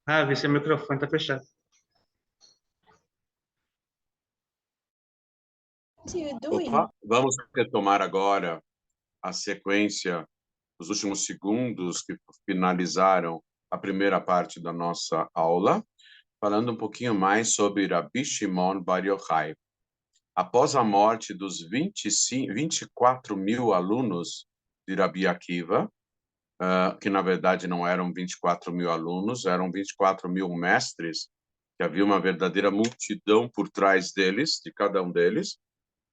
Ravi, seu microfone está fechado. You doing? Opa, vamos retomar agora a sequência dos últimos segundos que finalizaram a primeira parte da nossa aula, falando um pouquinho mais sobre Rabi Shimon Bar Yochai. Após a morte dos 24 mil alunos de Rabi Akiva, que na verdade não eram 24 mil alunos, eram 24 mil mestres, que havia uma verdadeira multidão por trás deles, de cada um deles,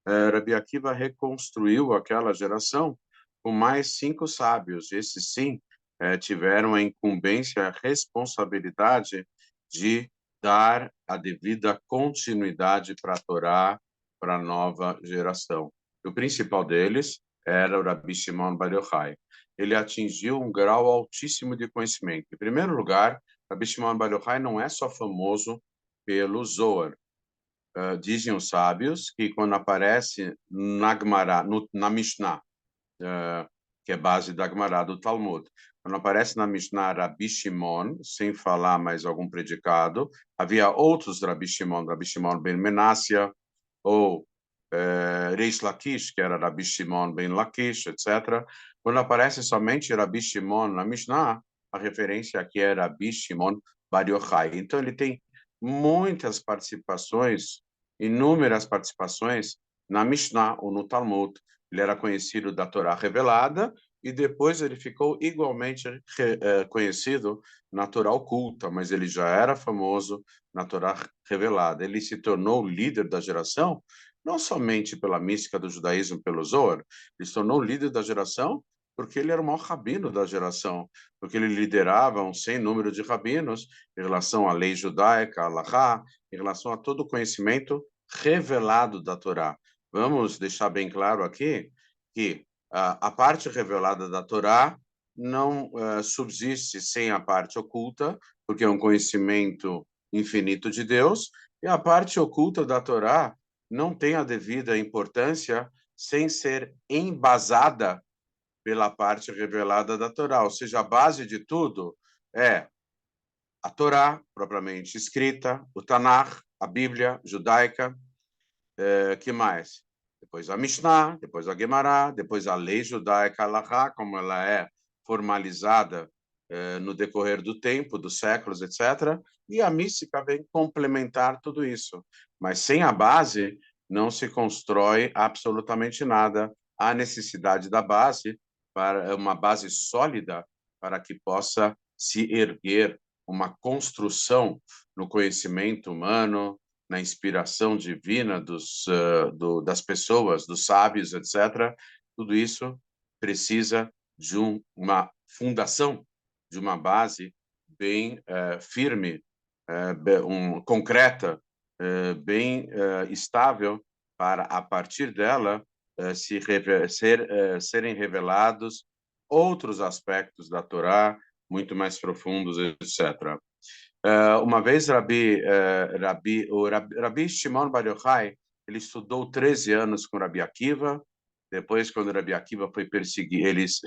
Rabi Akiva reconstruiu aquela geração com mais 5 sábios. Esses, sim, tiveram a incumbência, a responsabilidade de dar a devida continuidade para a Torá, para a nova geração. O principal deles era o Rabi Shimon Bar Yochai. Ele atingiu um grau altíssimo de conhecimento. Em primeiro lugar, Rabi Shimon Bar Yochai não é só famoso pelo Zohar. Dizem os sábios que quando aparece na Gemara, na Mishnah, que é base da Gemara do Talmud, quando aparece na Mishnah Rabi Shimon, sem falar mais algum predicado, havia outros Rabi Shimon ben Menassia, ou Reish Lakish, que era Rabi Shimon ben Lakish, etc. Quando aparece somente Rabi Shimon na Mishnah, a referência aqui é Rabi Shimon Bar Yochai. Então ele tem muitas participações, inúmeras participações na Mishnah ou no Talmud. Ele era conhecido da Torá revelada e depois ele ficou igualmente conhecido na Torá oculta, mas ele já era famoso na Torá revelada. Ele se tornou líder da geração, não somente pela mística do judaísmo, pelo Zohar, ele se tornou líder da geração porque ele era o maior rabino da geração, porque ele liderava um sem número de rabinos em relação à lei judaica, à Halachá, em relação a todo o conhecimento revelado da Torá. Vamos deixar bem claro aqui que a parte revelada da Torá não subsiste sem a parte oculta, porque é um conhecimento infinito de Deus, e a parte oculta da Torá não tem a devida importância sem ser embasada pela parte revelada da Torá. Ou seja, a base de tudo é a Torá, propriamente escrita, o Tanakh, a Bíblia judaica, que mais? Depois a Mishnah, depois a Gemara, depois a lei judaica, a Halachá, como ela é formalizada no decorrer do tempo, dos séculos, etc. E a mística vem complementar tudo isso. Mas sem a base, não se constrói absolutamente nada. Há necessidade da base, para uma base sólida, para que possa se erguer uma construção no conhecimento humano, na inspiração divina das pessoas, dos sábios, etc. Tudo isso precisa de uma fundação, de uma base bem firme, concreta, bem estável, para, a partir dela, serem revelados outros aspectos da Torá, muito mais profundos, etc. Uma vez Rabi Shimon Bar Yochai, ele estudou 13 anos com Rabi Akiva. Depois, quando Rabi Akiva foi perseguido, eles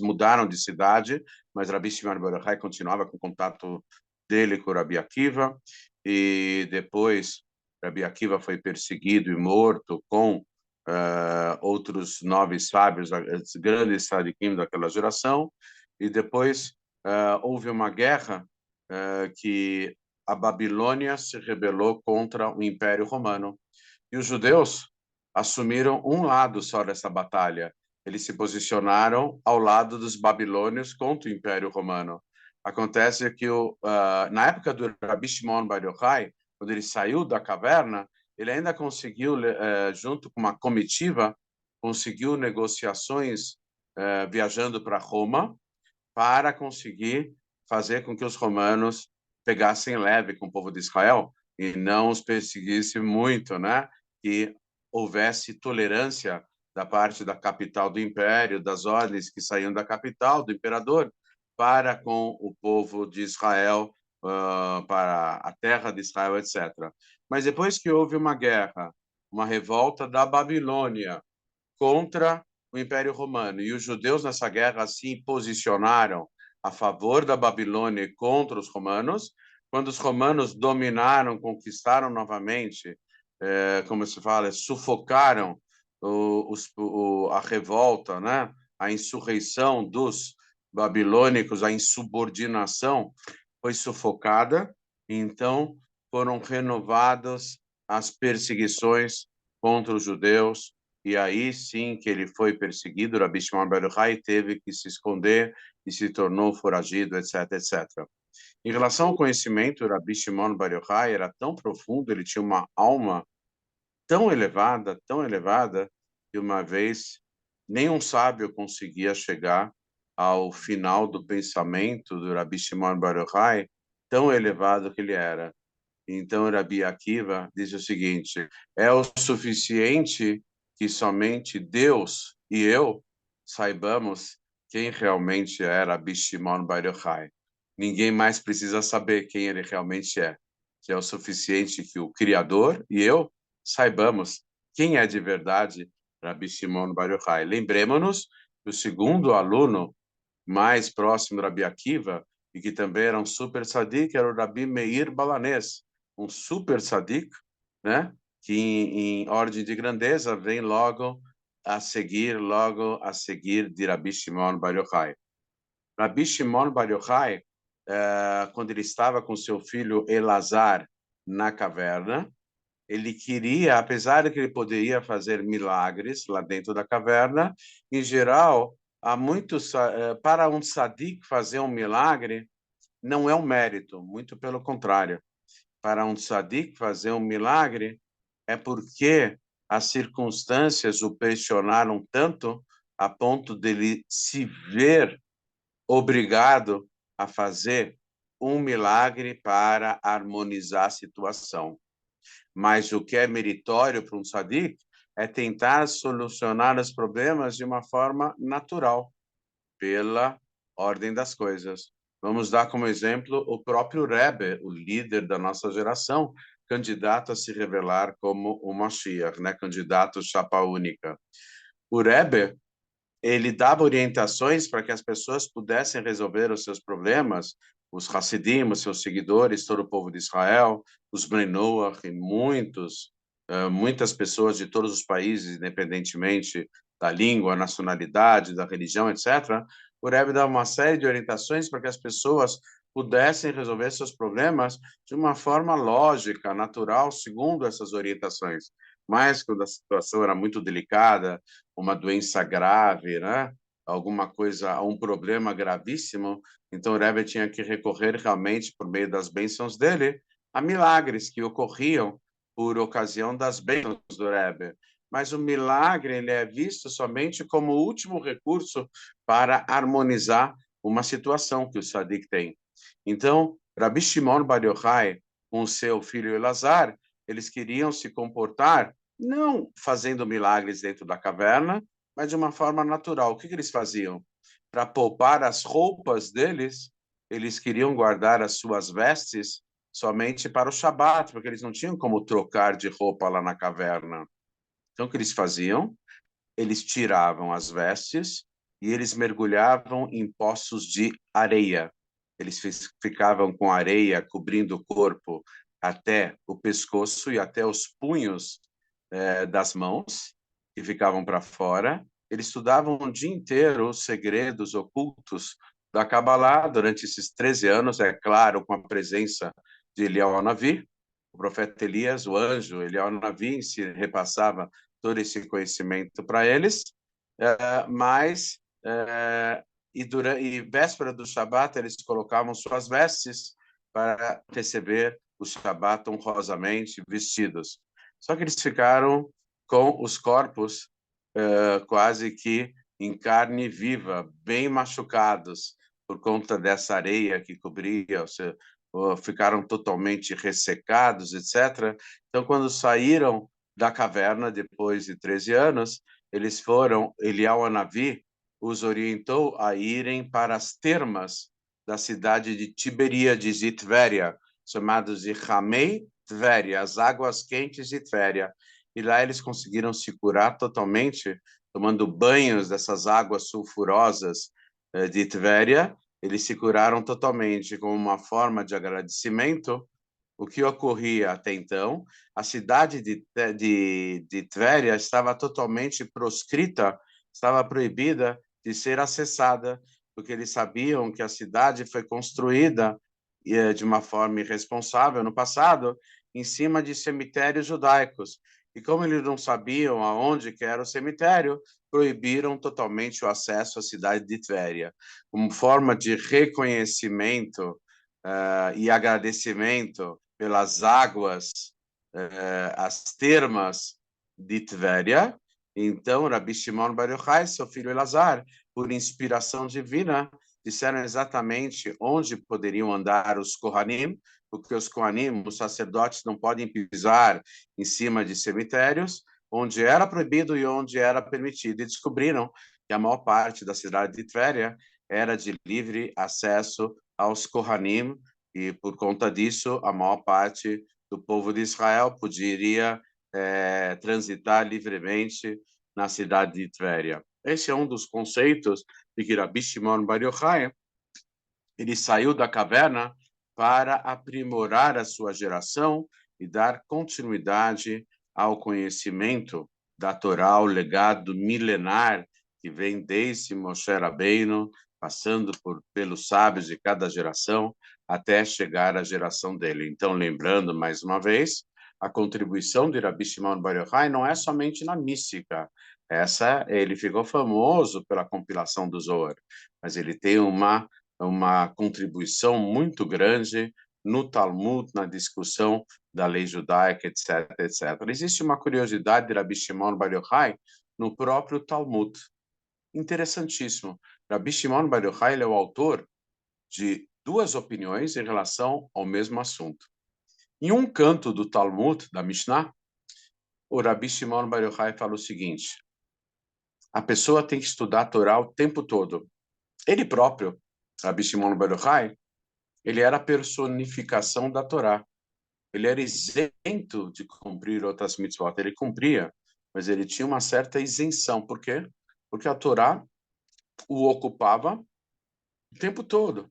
mudaram de cidade, mas Rabi Shimon Bar Yochai continuava com contato dele com Rabi Akiva. E depois Rabi Akiva foi perseguido e morto com outros 9 sábios, grandes sadiquim daquela geração. E depois houve uma guerra que a Babilônia se rebelou contra o Império Romano. E os judeus assumiram um lado só dessa batalha. Eles se posicionaram ao lado dos babilônios contra o Império Romano. Acontece que, na época do Rabi Shimon Bar Yochai, quando ele saiu da caverna, ele ainda conseguiu, junto com uma comitiva, conseguiu negociações viajando para Roma, para conseguir fazer com que os romanos pegassem leve com o povo de Israel e não os perseguisse muito, né? Que houvesse tolerância da parte da capital do império, das ordens que saíam da capital, do imperador, para com o povo de Israel, para a terra de Israel, etc. Mas depois que houve uma guerra, uma revolta da Babilônia contra o Império Romano, e os judeus nessa guerra se posicionaram a favor da Babilônia e contra os romanos. Quando os romanos dominaram, conquistaram novamente, como se fala, sufocaram a revolta, né? A insurreição dos babilônicos, a insubordinação foi sufocada, então foram renovadas as perseguições contra os judeus, e aí sim que ele foi perseguido, Rabi Shimon bar Yochai teve que se esconder e se tornou foragido, etc, etc. Em relação ao conhecimento, Rabi Shimon bar Yochai era tão profundo, ele tinha uma alma tão elevada, que uma vez nenhum sábio conseguia chegar ao final do pensamento do Rabi Shimon bar Yochai, tão elevado que ele era. Então, Rabi Akiva diz o seguinte: é o suficiente que somente Deus e eu saibamos quem realmente é Rabi Shimon bar Yochai. Ninguém mais precisa saber quem ele realmente é, que é o suficiente que o Criador e eu saibamos quem é de verdade Rabi Shimon bar Yochai. Lembremos-nos que o segundo aluno mais próximo do Rabi Akiva, e que também era um super tzadik, era o Rabi Meir Balanés, um super tzadik, né? Que em ordem de grandeza vem logo a seguir de Rabi Shimon bar Yochai. Rabi Shimon bar Yochai, quando ele estava com seu filho Elazar na caverna, ele queria, apesar de que ele poderia fazer milagres lá dentro da caverna, em geral, há muitos, para um tzadik fazer um milagre não é um mérito, muito pelo contrário. Para um tzadik fazer um milagre é porque as circunstâncias o pressionaram tanto a ponto dele se ver obrigado a fazer um milagre para harmonizar a situação. Mas o que é meritório para um tzadik é tentar solucionar os problemas de uma forma natural, pela ordem das coisas. Vamos dar como exemplo o próprio Rebbe, o líder da nossa geração, candidato a se revelar como o Mashiach, né? Candidato chapa única. O Rebbe, ele dava orientações para que as pessoas pudessem resolver os seus problemas, os Hassidim, os seus seguidores, todo o povo de Israel, os Bnei Noach e muitas pessoas de todos os países, independentemente da língua, nacionalidade, da religião, etc. O Rebbe dá uma série de orientações para que as pessoas pudessem resolver seus problemas de uma forma lógica, natural, segundo essas orientações. Mas quando a situação era muito delicada, uma doença grave, né? Alguma coisa, um problema gravíssimo, então o Rebbe tinha que recorrer realmente, por meio das bênçãos dele, a milagres que ocorriam por ocasião das bênçãos do Rebbe. Mas o milagre ele é visto somente como o último recurso para harmonizar uma situação que o Sadik tem. Então, Rabi Shimon bar Yochai, com seu filho Elazar, eles queriam se comportar não fazendo milagres dentro da caverna, mas de uma forma natural. O que eles faziam? Para poupar as roupas deles, eles queriam guardar as suas vestes somente para o Shabat, porque eles não tinham como trocar de roupa lá na caverna. Então, o que eles faziam? Eles tiravam as vestes e eles mergulhavam em poços de areia. Eles ficavam com areia cobrindo o corpo até o pescoço e até os punhos das mãos, que ficavam para fora. Eles estudavam o dia inteiro os segredos ocultos da Kabbalah durante esses 13 anos, é claro, com a presença de Eliyahu Hanavi, o profeta Elias, o anjo Eliyahu Hanavi, se repassava todo esse conhecimento para eles, mas e véspera do Shabat eles colocavam suas vestes para receber o Shabat honrosamente vestidos. Só que eles ficaram com os corpos quase que em carne viva, bem machucados por conta dessa areia que cobria, ficaram totalmente ressecados, etc. Então, quando saíram da caverna, depois de 13 anos, eles foram, Eliyahu Hanavi os orientou a irem para as termas da cidade de Tiberíades e Tvéria, chamados de Hamei Tvéria, as águas quentes de Tvéria. E lá eles conseguiram se curar totalmente, tomando banhos dessas águas sulfurosas de Tvéria, eles se curaram totalmente como uma forma de agradecimento. O que ocorria até então, a cidade de Tvéria estava totalmente proscrita, estava proibida de ser acessada, porque eles sabiam que a cidade foi construída de uma forma irresponsável no passado, em cima de cemitérios judaicos. E como eles não sabiam aonde que era o cemitério, proibiram totalmente o acesso à cidade de Tvéria, como forma de reconhecimento e agradecimento pelas águas, as termas de Tvéria. Então, Rabi Shimon Bar Yochai, seu filho Elazar, por inspiração divina, disseram exatamente onde poderiam andar os Kohanim, porque os Kohanim, os sacerdotes, não podem pisar em cima de cemitérios, onde era proibido e onde era permitido. E descobriram que a maior parte da cidade de Tvéria era de livre acesso aos Kohanim, e por conta disso, a maior parte do povo de Israel poderia transitar livremente na cidade de Tvéria. Esse é um dos conceitos de que Rabi Shimon Bar Yochai, ele saiu da caverna para aprimorar a sua geração e dar continuidade ao conhecimento da Torá, o legado milenar que vem desde Moshe Rabbeinu, passando pelos sábios de cada geração, até chegar à geração dele. Então, lembrando mais uma vez, a contribuição de Rabi Shimon Bar Yochai não é somente na mística. Ele ficou famoso pela compilação do Zohar, mas ele tem uma contribuição muito grande no Talmud, na discussão da lei judaica, etc, etc. Existe uma curiosidade de Rabi Shimon Bar Yochai no próprio Talmud. Interessantíssimo. Rabi Shimon Bar Yochai é o autor de duas opiniões em relação ao mesmo assunto. Em um canto do Talmud, da Mishnah, o Rabi Shimon Bar Yochai fala o seguinte: a pessoa tem que estudar a Torá o tempo todo. Ele próprio, Rabi Shimon Bar Yochai, ele era a personificação da Torá. Ele era isento de cumprir outras mitzvot. Ele cumpria, mas ele tinha uma certa isenção. Por quê? Porque a Torá o ocupava o tempo todo.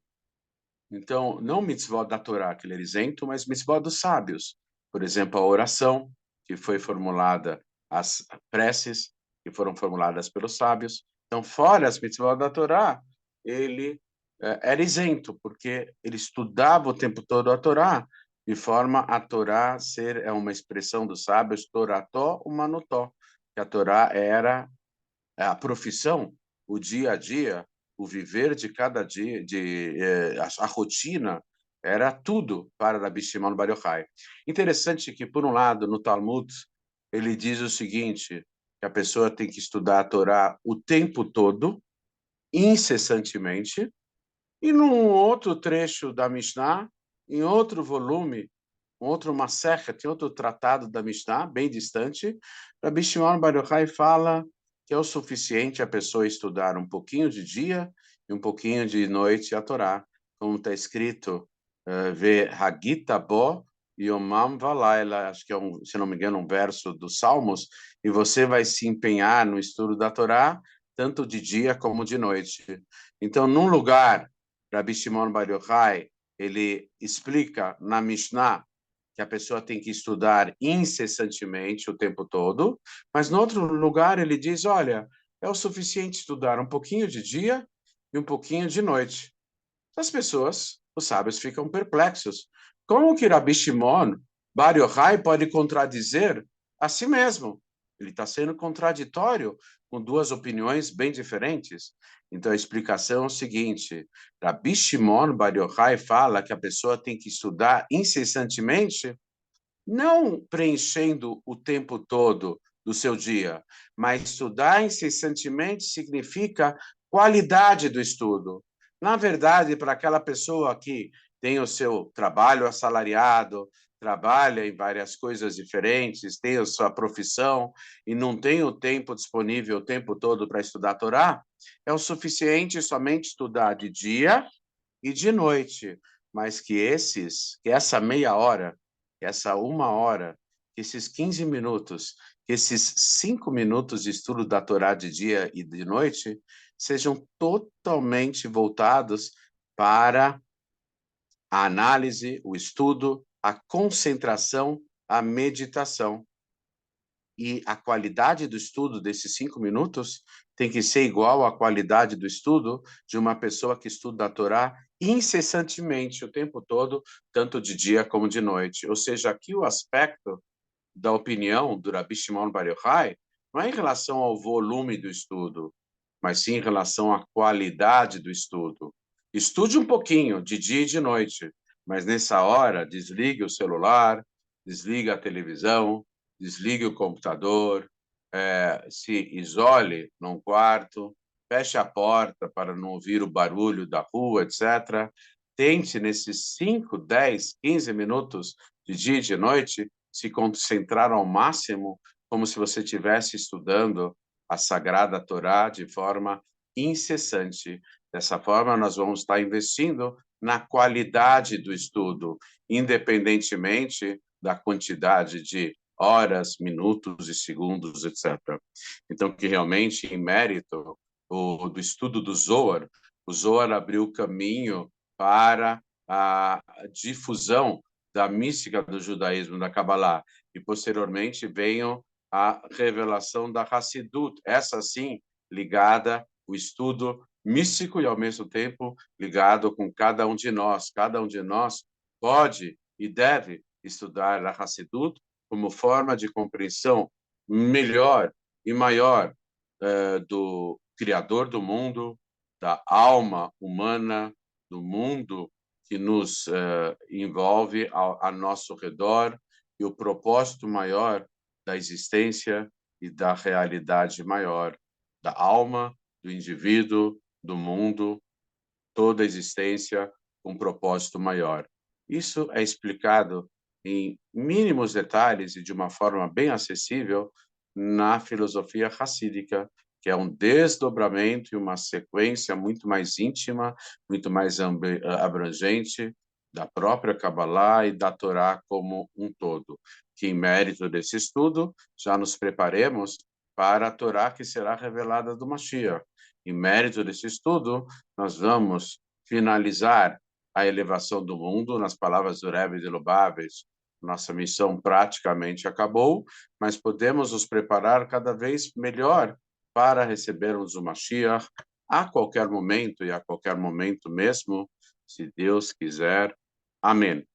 Então, não mitzvot da Torá, que ele era isento, mas mitzvot dos sábios. Por exemplo, a oração, que foi formulada, as preces, que foram formuladas pelos sábios. Então, fora as mitzvot da Torá, ele era isento, porque ele estudava o tempo todo a Torá, de forma a Torá ser uma expressão dos sábios, Torató umanutó, que a Torá era a profissão, o dia a dia, o viver de cada dia, a rotina, era tudo para Rabi Shimon Bar Yochai. Interessante que, por um lado, no Talmud, ele diz o seguinte, que a pessoa tem que estudar a Torá o tempo todo, incessantemente, e num outro trecho da Mishnah, em outro volume, outro Masechet, em outro tratado da Mishnah, bem distante, Rabi Shimon Bar Yochai fala que é o suficiente a pessoa estudar um pouquinho de dia e um pouquinho de noite a Torá, como está escrito, Ve Hagita Bo Yomam Valaila, acho que é, se não me engano, um verso dos Salmos, e você vai se empenhar no estudo da Torá, tanto de dia como de noite. Então, num lugar, Rabi Shimon Bar Yochai, ele explica na Mishnah que a pessoa tem que estudar incessantemente o tempo todo, mas no outro lugar ele diz, olha, é o suficiente estudar um pouquinho de dia e um pouquinho de noite. As pessoas, os sábios, ficam perplexos. Como que Rabi Shimon Bar Yochai pode contradizer a si mesmo? Ele está sendo contraditório com duas opiniões bem diferentes. Então, a explicação é o seguinte, Rabi Shimon Bar Yochai fala que a pessoa tem que estudar incessantemente, não preenchendo o tempo todo do seu dia, mas estudar incessantemente significa qualidade do estudo. Na verdade, para aquela pessoa que tem o seu trabalho assalariado, trabalha em várias coisas diferentes, tem a sua profissão e não tem o tempo disponível o tempo todo para estudar a Torá, é o suficiente somente estudar de dia e de noite, mas que essa meia hora, que essa uma hora, que esses 15 minutos, que esses 5 minutos de estudo da Torá de dia e de noite sejam totalmente voltados para a análise, o estudo, a concentração, a meditação. E a qualidade do estudo desses 5 minutos tem que ser igual à qualidade do estudo de uma pessoa que estuda a Torá incessantemente, o tempo todo, tanto de dia como de noite. Ou seja, aqui o aspecto da opinião do Rabi Shimon Bar Yochai não é em relação ao volume do estudo, mas sim em relação à qualidade do estudo. Estude um pouquinho, de dia e de noite, mas nessa hora, desligue o celular, desligue a televisão, desligue o computador, se isole num quarto, feche a porta para não ouvir o barulho da rua, etc. Tente, nesses 5, 10, 15 minutos de dia e de noite, se concentrar ao máximo, como se você estivesse estudando a Sagrada Torá de forma incessante. Dessa forma, nós vamos estar investindo na qualidade do estudo, independentemente da quantidade de horas, minutos e segundos, etc. Então, que realmente, em mérito do estudo do Zohar, o Zohar abriu o caminho para a difusão da mística do judaísmo, da Kabbalah, e posteriormente veio a revelação da Hassidut, essa sim ligada ao estudo místico e ao mesmo tempo ligado com cada um de nós. Cada um de nós pode e deve estudar a Hassidut como forma de compreensão melhor e maior do Criador do mundo, da alma humana, do mundo que nos envolve a nosso redor e o propósito maior da existência e da realidade maior da alma, do indivíduo, do mundo, toda a existência com um propósito maior. Isso é explicado em mínimos detalhes e de uma forma bem acessível na filosofia racídica, que é um desdobramento e uma sequência muito mais íntima, muito mais abrangente da própria Kabbalah e da Torá como um todo. Que, em mérito desse estudo, já nos preparemos para a Torá que será revelada do Mashiach. Em mérito desse estudo, nós vamos finalizar a elevação do mundo, nas palavras do Rebbe de Lubavitch. Nossa missão praticamente acabou, mas podemos nos preparar cada vez melhor para recebermos o Mashiach a qualquer momento e a qualquer momento mesmo, se Deus quiser. Amém.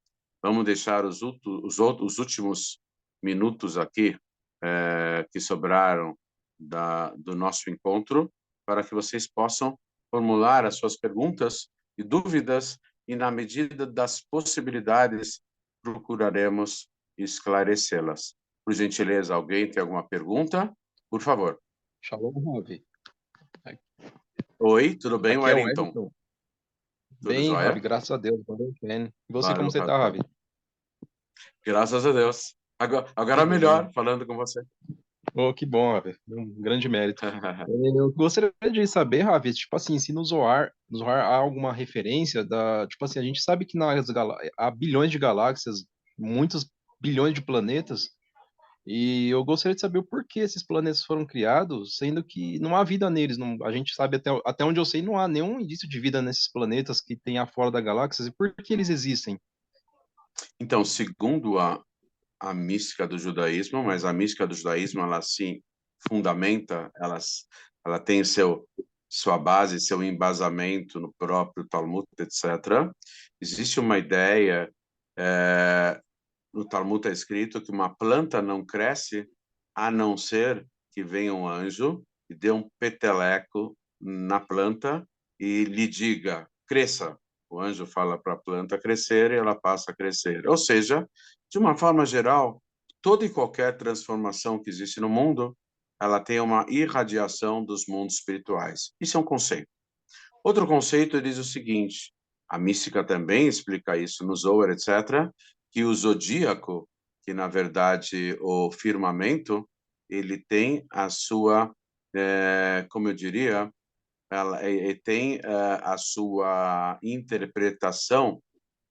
Vamos deixar os últimos minutos aqui que sobraram do nosso encontro para que vocês possam formular as suas perguntas e dúvidas e, na medida das possibilidades, procuraremos esclarecê-las. Por gentileza, alguém tem alguma pergunta? Por favor. Shalom, Ravi. Oi, tudo bem, Aqui é o Wellington? Wellington. Tudo Bem, jóia? Ravi, graças a Deus. Valeu, Ken. E você, como Baruch você tá, Atah. Ravi? Graças a Deus. Agora Beleza. melhor, falando com você. Oh, que bom, Ravi. Um grande mérito. Eu gostaria de saber, Ravi, tipo assim, se no Zohar há alguma referência da, tipo assim, a gente sabe que há bilhões de galáxias, muitos bilhões de planetas, e eu gostaria de saber o porquê esses planetas foram criados, sendo que não há vida neles. A gente sabe, até onde eu sei, não há nenhum indício de vida nesses planetas que tem fora da galáxia, e por que eles existem? Então, segundo a mística do judaísmo, mas a mística do judaísmo, ela se fundamenta, ela tem sua base, seu embasamento no próprio Talmud, etc. Existe uma ideia, no Talmud está escrito que uma planta não cresce a não ser que venha um anjo e dê um peteleco na planta e lhe diga, cresça. O anjo fala para a planta crescer e ela passa a crescer. Ou seja, de uma forma geral, toda e qualquer transformação que existe no mundo, ela tem uma irradiação dos mundos espirituais. Isso é um conceito. Outro conceito diz o seguinte, a mística também explica isso no Zohar, etc., que o zodíaco, que na verdade o firmamento, ele tem a sua, como eu diria, ele tem a sua interpretação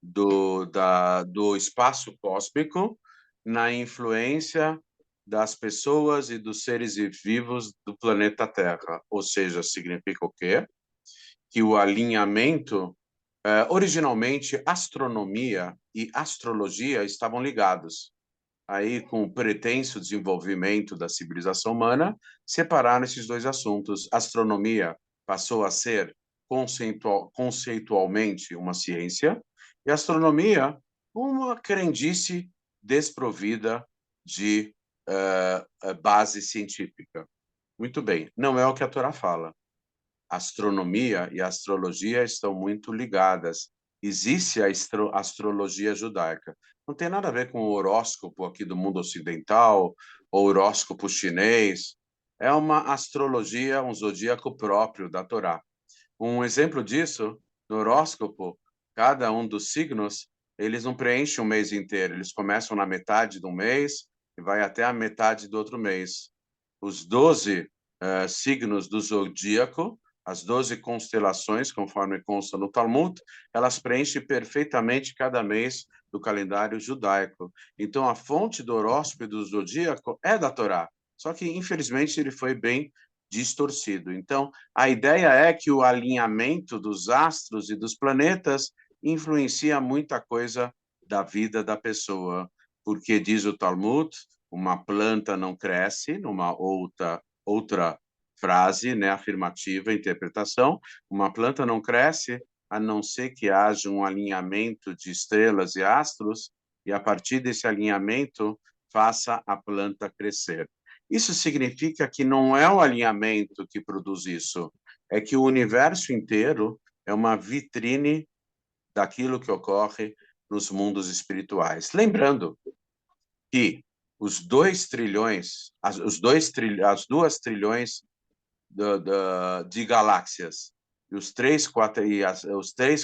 do espaço cósmico na influência das pessoas e dos seres vivos do planeta Terra. Ou seja, significa o quê? Que o alinhamento Originalmente, astronomia e astrologia estavam ligados. Aí, com o pretenso desenvolvimento da civilização humana, separaram esses dois assuntos. Astronomia passou a ser conceitualmente uma ciência, e astronomia uma crendice desprovida de base científica. Muito bem, não é o que a Torá fala. Astronomia e astrologia estão muito ligadas. Existe a astrologia judaica. Não tem nada a ver com o horóscopo aqui do mundo ocidental, ou horóscopo chinês. É uma astrologia, um zodíaco próprio da Torá. Um exemplo disso, no horóscopo, cada um dos signos, eles não preenchem o mês inteiro. Eles começam na metade do mês e vai até a metade do outro mês. Os 12 signos do zodíaco, as 12 constelações, conforme consta no Talmud, elas preenchem perfeitamente cada mês do calendário judaico. Então, a fonte do horóscopo e do zodíaco é da Torá. Só que, infelizmente, ele foi bem distorcido. Então, a ideia é que o alinhamento dos astros e dos planetas influencia muita coisa da vida da pessoa, porque diz o Talmud, uma planta não cresce, numa outra frase, né, afirmativa, interpretação, uma planta não cresce a não ser que haja um alinhamento de estrelas e astros, e a partir desse alinhamento faça a planta crescer. Isso significa que não é o alinhamento que produz isso, é que o universo inteiro é uma vitrine daquilo que ocorre nos mundos espirituais. Lembrando que os 2 trilhões, as 2 trilhões de galáxias e os 3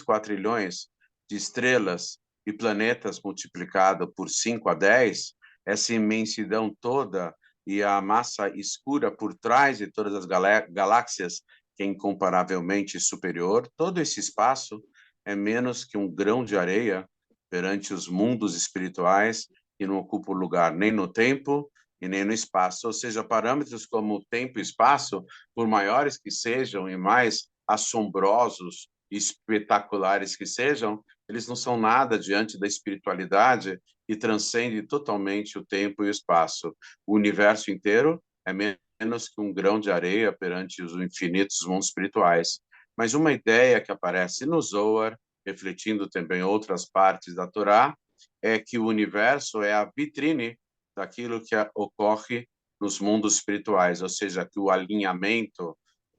quatrilhões de estrelas e planetas multiplicado por 5 a 10, essa imensidão toda e a massa escura por trás de todas as galáxias, que é incomparavelmente superior, todo esse espaço é menos que um grão de areia perante os mundos espirituais, que não ocupam lugar nem no tempo e nem no espaço. Ou seja, parâmetros como tempo e espaço, por maiores que sejam e mais assombrosos, espetaculares que sejam, eles não são nada diante da espiritualidade que transcende totalmente o tempo e o espaço. O universo inteiro é menos que um grão de areia perante os infinitos mundos espirituais. Mas uma ideia que aparece no Zohar, refletindo também outras partes da Torá, é que o universo é a vitrine daquilo que ocorre nos mundos espirituais, ou seja, que o alinhamento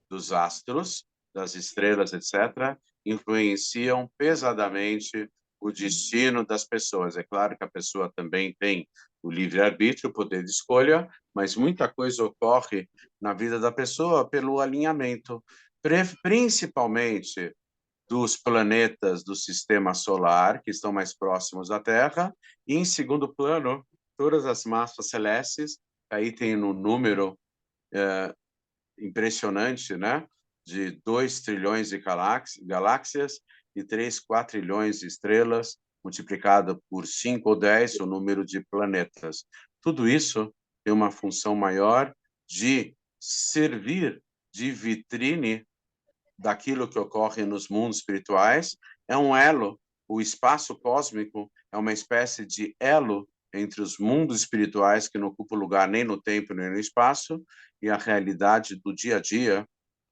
dos astros, das estrelas, etc., influenciam pesadamente o destino das pessoas. É claro que a pessoa também tem o livre-arbítrio, o poder de escolha, mas muita coisa ocorre na vida da pessoa pelo alinhamento, principalmente dos planetas do sistema solar, que estão mais próximos da Terra, e, em segundo plano, todas as massas celestes, aí tem um número impressionante, né? De 2 trilhões de galáxias e 3 quatrilhões de estrelas, multiplicado por 5 ou 10, o número de planetas. Tudo isso tem uma função maior de servir de vitrine daquilo que ocorre nos mundos espirituais, é um elo, o espaço cósmico é uma espécie de elo entre os mundos espirituais que não ocupa lugar nem no tempo nem no espaço e a realidade do dia a dia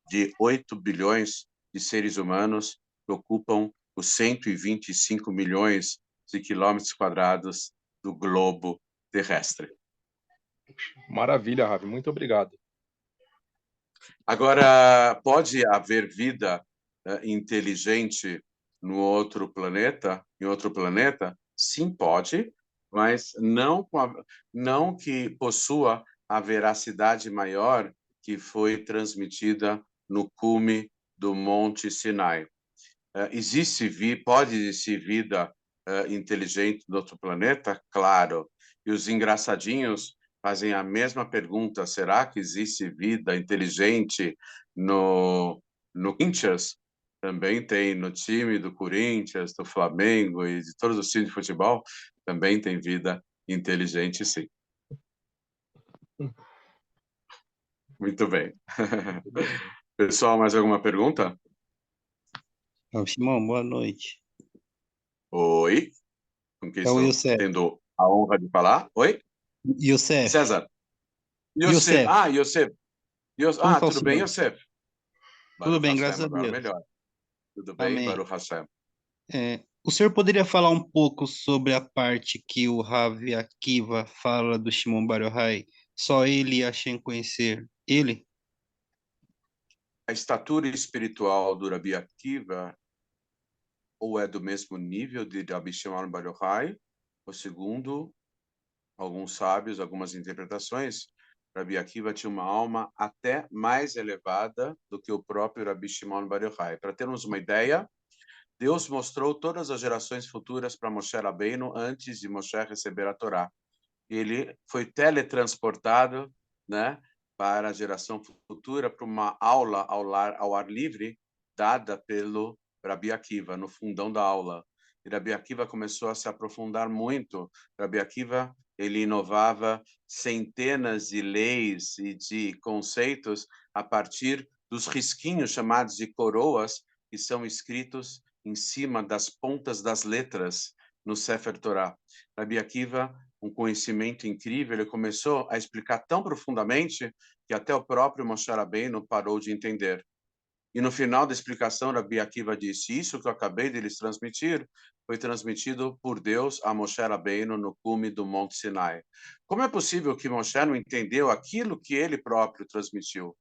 de 8 bilhões de seres humanos que ocupam os 125 milhões de quilômetros quadrados do globo terrestre. Maravilha, Ravi, muito obrigado. Agora, pode haver vida inteligente no outro planeta, em outro planeta? Sim, pode, mas não que possua a veracidade maior que foi transmitida no cume do Monte Sinai. Pode existir vida inteligente no outro planeta? Claro. E os engraçadinhos fazem a mesma pergunta: será que existe vida inteligente no Corinthians? Também tem no time do Corinthians, do Flamengo e de todos os times de futebol, também tem vida inteligente, sim. Muito bem. Pessoal, mais alguma pergunta? Shimon, boa noite. Oi, com quem É o estou Youssef. tendo a honra de falar? Oi? Youssef. César. Yosef. Youssef, Ah, Yosef. como está o Tudo bem, senhor? Yosef? Tudo Baruch bem, Hashem, graças a agora Deus. melhor. Tudo bem, Amém. Baruch Hashem? O senhor poderia falar um pouco sobre a parte que o Rav Akiva fala do Shimon Bar Yochai? Só ele e Hashem conhecer ele? A estatura espiritual do Rabi Akiva ou é do mesmo nível de Rabi Shimon Bar Yochai, ou segundo alguns sábios, algumas interpretações, Rabi Akiva tinha uma alma até mais elevada do que o próprio Rabi Shimon Bar Yochai. Para termos uma ideia, Deus mostrou todas as gerações futuras para Moshe Rabbeinu antes de Moshe receber a Torá. Ele foi teletransportado, né, para a geração futura, para uma aula ao ar livre, dada pelo Rabi Akiva, no fundão da aula. E Rabi Akiva começou a se aprofundar muito. Rabi Akiva, ele inovava centenas de leis e de conceitos a partir dos risquinhos chamados de coroas, que são escritos em cima das pontas das letras no Sefer Torah. Rabi Akiva, um conhecimento incrível, ele começou a explicar tão profundamente que até o próprio Moshe Rabbeinu parou de entender. E no final da explicação, Rabi Akiva disse: isso que eu acabei de lhes transmitir foi transmitido por Deus a Moshe Rabbeinu no cume do Monte Sinai. Como é possível que Moshe não entendeu aquilo que ele próprio transmitiu?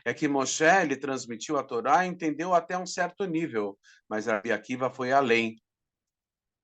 É que Moshe, ele transmitiu a Torá e entendeu até um certo nível, mas Rabi Akiva foi além.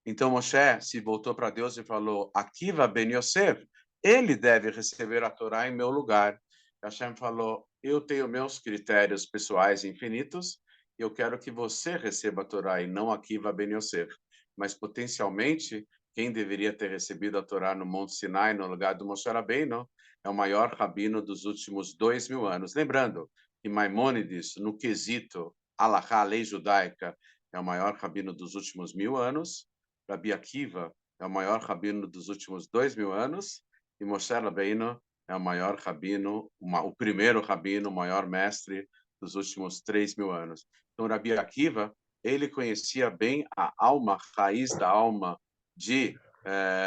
Então Moshe se voltou para Deus e falou: Akiva ben Yosef, ele deve receber a Torá em meu lugar. Hashem falou: eu tenho meus critérios pessoais infinitos, e eu quero que você receba a Torá e não Akiva ben Yosef. Mas potencialmente, quem deveria ter recebido a Torá no Monte Sinai, no lugar do Moshe Rabbeinu, é o maior rabino dos últimos 2000 anos. Lembrando que Maimônides, no quesito Alahá, lei judaica, é o maior rabino dos últimos 1000 anos. Rabi Akiva é o maior rabino dos últimos 2000 anos, e Moshe Rabbeinu é o maior rabino, o primeiro rabino, o maior mestre dos últimos 3000 anos. Então, Rabi Akiva, ele conhecia bem a alma, a raiz da alma de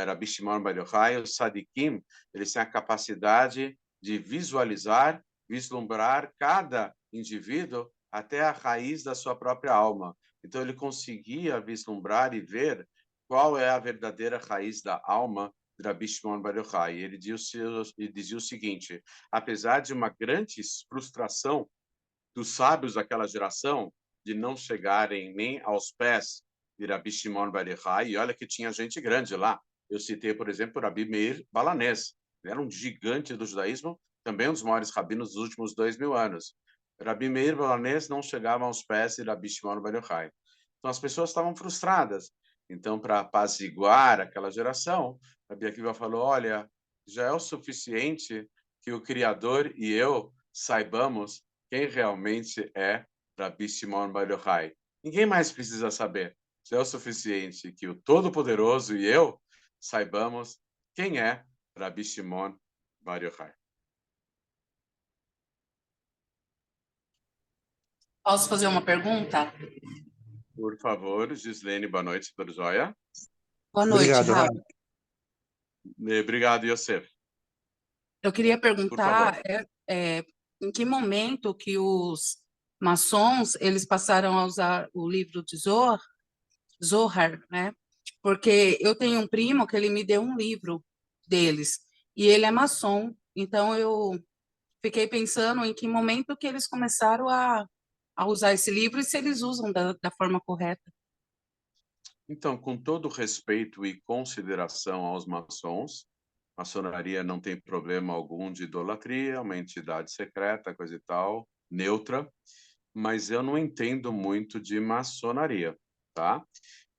Rabi Shimon Bar Yochai. Os Sadikim, eles têm a capacidade de visualizar, vislumbrar cada indivíduo até a raiz da sua própria alma. Então, ele conseguia vislumbrar e ver qual é a verdadeira raiz da alma de Rabi Shimon Bar Yochai. Ele dizia o seguinte: apesar de uma grande frustração dos sábios daquela geração de não chegarem nem aos pés de Rabi Shimon Bar Yochai, e olha que tinha gente grande lá. Eu citei, por exemplo, Rabi Meir Balanés. Ele era um gigante do judaísmo, também um dos maiores rabinos dos últimos 2000 anos. Rabi Meir Balanés não chegava aos pés de Rabi Shimon Bar Yochai. Então as pessoas estavam frustradas. Então, para apaziguar aquela geração, Rabi Akiva falou: olha, já é o suficiente que o Criador e eu saibamos quem realmente é Rabi Shimon Bar Yochai. Ninguém mais precisa saber. Já é o suficiente que o Todo-Poderoso e eu saibamos quem é Rabi Shimon Bar Yochai. Posso fazer uma pergunta? Por favor, Gislene, boa noite, tudo jóia? Boa noite, Obrigado, Rafa. Rav. Obrigado, Yosef. Eu queria Por favor. perguntar em que momento que os maçons eles passaram a usar o livro de Zohar, né? Porque eu tenho um primo que ele me deu um livro deles e ele é maçom, então eu fiquei pensando em que momento que eles começaram a usar esse livro e se eles usam da forma correta. Então, com todo respeito e consideração aos maçons, a maçonaria não tem problema algum de idolatria, uma entidade secreta, coisa e tal, neutra, mas eu não entendo muito de maçonaria, tá?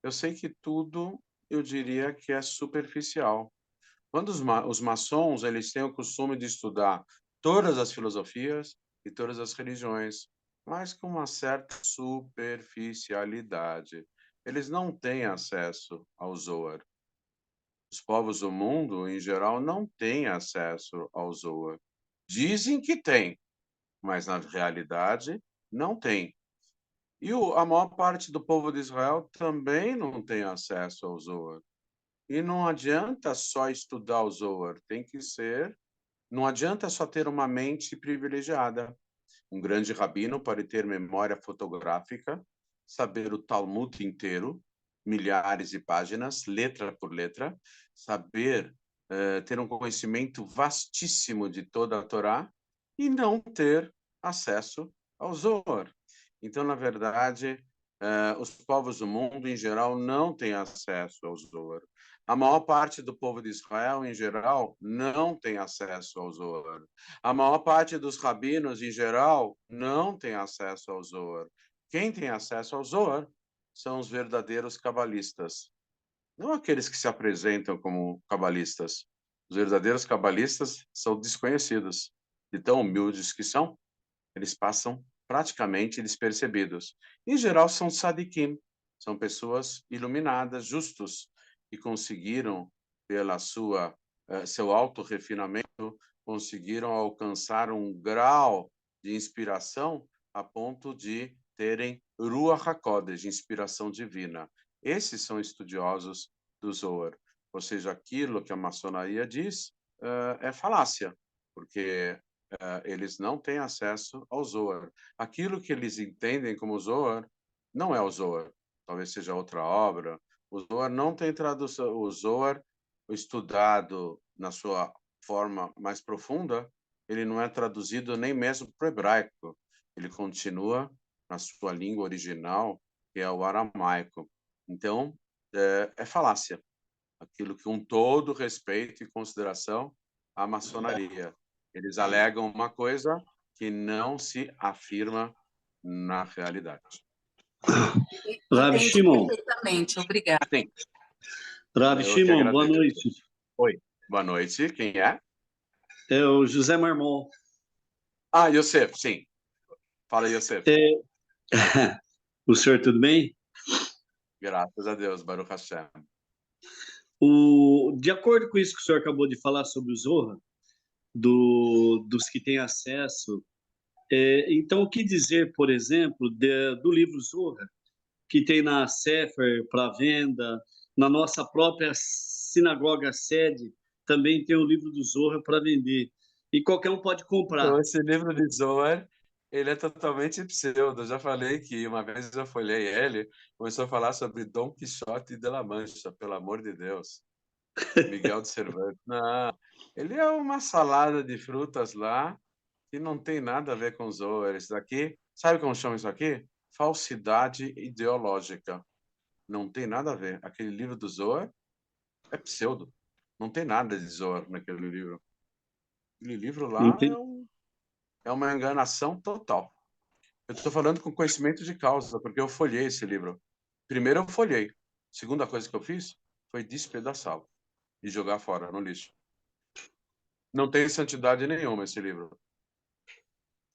Eu sei que tudo, eu diria que é superficial. Quando os maçons, eles têm o costume de estudar todas as filosofias e todas as religiões, mas com uma certa superficialidade. Eles não têm acesso ao Zohar. Os povos do mundo, em geral, não têm acesso ao Zohar. Dizem que têm, mas na realidade não têm. E a maior parte do povo de Israel também não tem acesso ao Zohar. E não adianta só estudar o Zohar, não adianta só ter uma mente privilegiada. Um grande rabino pode ter memória fotográfica, saber o Talmud inteiro, milhares de páginas, letra por letra, saber ter um conhecimento vastíssimo de toda a Torá e não ter acesso ao Zohar. Então, na verdade, os povos do mundo, em geral, não têm acesso ao Zohar. A maior parte do povo de Israel, em geral, não tem acesso ao Zohar. A maior parte dos rabinos, em geral, não tem acesso ao Zohar. Quem tem acesso ao Zohar são os verdadeiros cabalistas, não aqueles que se apresentam como cabalistas. Os verdadeiros cabalistas são desconhecidos. De tão humildes que são, eles passam praticamente despercebidos. Em geral, são sadikim, são pessoas iluminadas, justos, que conseguiram, pela seu auto-refinamento, conseguiram alcançar um grau de inspiração a ponto de terem Ruach HaKodesh, inspiração divina. Esses são estudiosos do Zohar. Ou seja, aquilo que a maçonaria diz é falácia, porque eles não têm acesso ao Zohar. Aquilo que eles entendem como Zohar não é o Zohar. Talvez seja outra obra. O Zohar não tem tradução. O Zohar, estudado na sua forma mais profunda, ele não é traduzido nem mesmo para o hebraico. Ele continua na sua língua original, que é o aramaico. Então, é falácia. Aquilo que, com todo respeito e consideração, a maçonaria. Eles alegam uma coisa que não se afirma na realidade. Rav Entendi Shimon, perfeitamente, obrigada. Sim, Rav eu que Shimon, boa agradeço. noite. Oi, boa noite. Quem é? É o José Marmol. Ah, Yosef, sim. Fala, Yosef. O senhor, tudo bem? Graças a Deus, Baruch Hashem. De acordo com isso que o senhor acabou de falar sobre o Zohar, dos que têm acesso, então o que dizer, por exemplo, do livro Zohar, que tem na Sefer para venda, na nossa própria sinagoga sede, também tem o livro do Zohar para vender. E qualquer um pode comprar. Então, esse livro de Zohar, ele é totalmente pseudo. Eu já falei que uma vez eu folhei ele, começou a falar sobre Dom Quixote de La Mancha, pelo amor de Deus. Miguel de Cervantes. Não, ele é uma salada de frutas lá que não tem nada a ver com Zohar. Isso daqui, sabe como chama isso aqui? Falsidade ideológica. Não tem nada a ver. Aquele livro do Zohar é pseudo. Não tem nada de Zohar naquele livro. Aquele livro lá Entendi. é uma enganação total. Eu estou falando com conhecimento de causa, porque eu folhei esse livro. Primeiro eu folhei. Segunda coisa que eu fiz foi despedaçá-lo e jogar fora, no lixo. Não tem santidade nenhuma esse livro.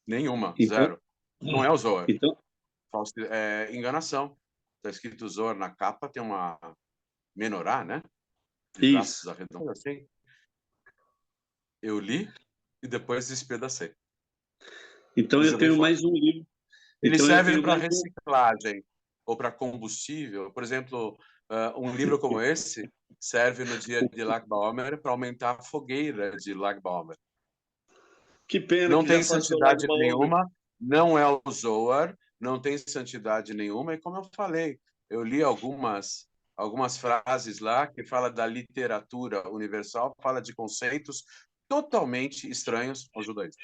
Nenhuma, Então, zero. Não é o Zohar. então, É enganação. Está escrito Zohar na capa, tem uma menorá, né? De braços isso. arredondados assim. Eu li e depois despedacei. Então E eu joguei tenho fora. mais um livro. Ele Então eu serve tenho para mais um. reciclagem ou para combustível. Por exemplo, um livro como esse serve no dia de Lag BaOmer para aumentar a fogueira de Lag BaOmer. Que pena Não que já tem passou Lag santidade BaOmer. nenhuma, não é o Zohar, não tem santidade nenhuma. E como eu falei, eu li algumas frases lá que fala da literatura universal, fala de conceitos totalmente estranhos ao judaísmo.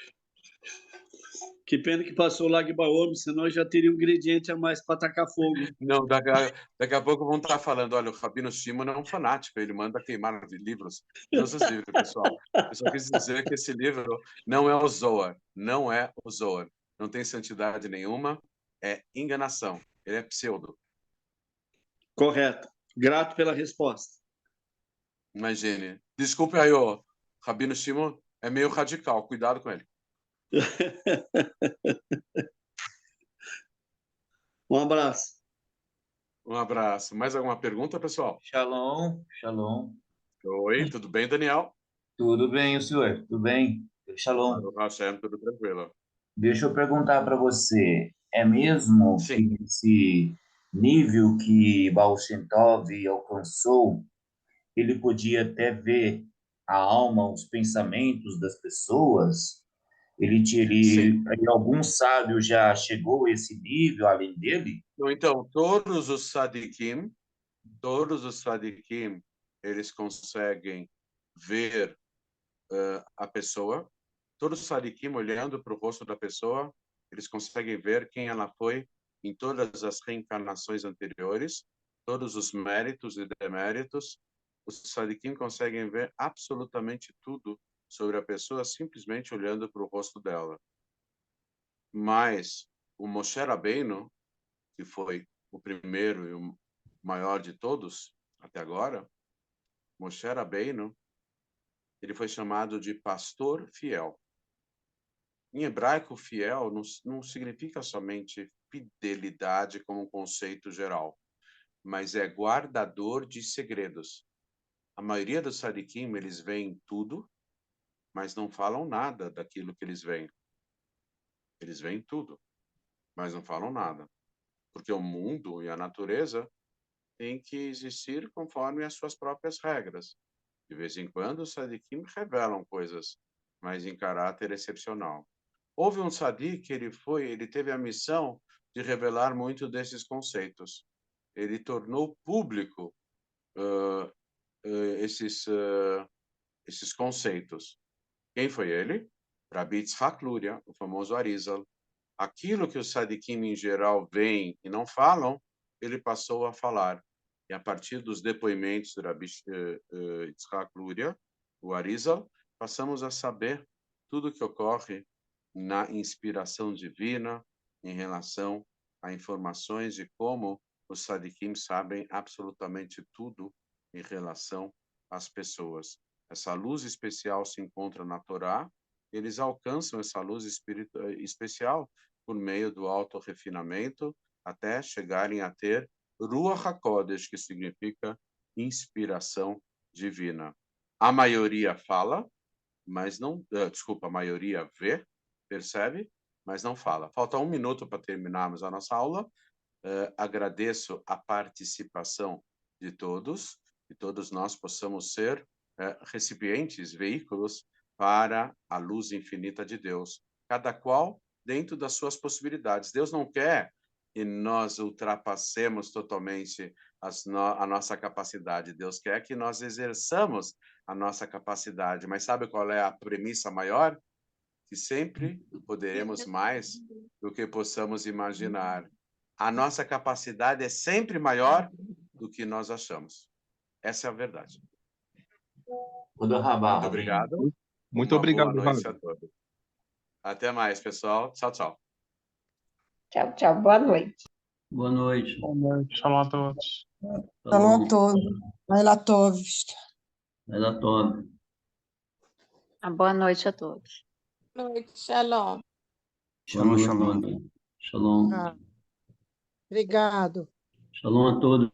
Que pena que passou Lag BaOmer, senão eu já teria um ingrediente a mais para tacar fogo. Não, daqui a pouco vão estar falando, olha, o Rabino Shimon é um fanático, ele manda queimar livros. Deus os livre, pessoal. Eu só quis dizer que esse livro não é o Zohar, não é o Zohar. Não tem santidade nenhuma, é enganação, ele é pseudo. Correto. Grato pela resposta. Imagine. Desculpe aí, o Rabino Shimon é meio radical, cuidado com ele. Um abraço. Um abraço. Mais alguma pergunta, pessoal? Shalom, shalom. Oi, tudo bem, Daniel? Tudo bem, o senhor? Tudo bem? Shalom. Baruch Hashem, tudo tranquilo. Deixa eu perguntar para você. é mesmo Sim, que esse nível que Baal Shem Tov alcançou, ele podia até ver a alma, os pensamentos das pessoas? sim. Algum sábio já chegou a esse nível além dele? Então, todos os sadiquim, eles conseguem ver a pessoa. Todos os sadiquim, olhando para o rosto da pessoa, eles conseguem ver quem ela foi em todas as reencarnações anteriores, todos os méritos e deméritos. Os sadiquim conseguem ver absolutamente tudo sobre a pessoa simplesmente olhando para o rosto dela. Mas o Moshe Rabbeinu, que foi o primeiro e o maior de todos até agora, Moshe Rabbeinu, ele foi chamado de pastor fiel. Em hebraico, fiel não significa somente fidelidade como um conceito geral, mas é guardador de segredos. A maioria dos sadiquim, eles veem tudo, mas não falam nada daquilo que eles veem. Eles veem tudo, mas não falam nada. Porque o mundo e a natureza têm que existir conforme as suas próprias regras. De vez em quando, os sadiquim revelam coisas, mas em caráter excepcional. Houve um sadik que ele teve a missão de revelar muito desses conceitos. Ele tornou público uh, esses conceitos. Quem foi ele? Rabi Yitzhak Luria, o famoso Arizal. Aquilo que os sadiquim em geral veem e não falam, ele passou a falar. E a partir dos depoimentos de Rabi Yitzhak Luria, o Arizal, passamos a saber tudo o que ocorre na inspiração divina em relação a informações de como os sadiquim sabem absolutamente tudo em relação às pessoas. Essa luz especial se encontra na Torá, eles alcançam essa luz especial por meio do auto-refinamento até chegarem a ter Ruach HaKodesh, que significa inspiração divina. A maioria fala, mas não, desculpa, a maioria vê, percebe, mas não fala. Falta 1 minuto para terminarmos a nossa aula. Agradeço a participação de todos, e todos nós possamos ser recipientes, veículos para a luz infinita de Deus, cada qual dentro das suas possibilidades. Deus não quer que nós ultrapassemos totalmente a nossa capacidade. Deus quer que nós exerçamos a nossa capacidade. Mas sabe qual é a premissa maior? Que sempre poderemos mais do que possamos imaginar. A nossa capacidade é sempre maior do que nós achamos. Essa é a verdade. Muito obrigado. Muito Uma boa obrigado, noite Ravi. a todos. Até mais, pessoal. Tchau, tchau. Tchau, tchau. Boa noite. Boa noite. Boa noite. Shalom a todos. Shalom a todos. Laila Tov. Laila Tov. Boa noite a todos. Boa noite, Shalom. Shalom, shalom. Shalom. Obrigado. Shalom a todos.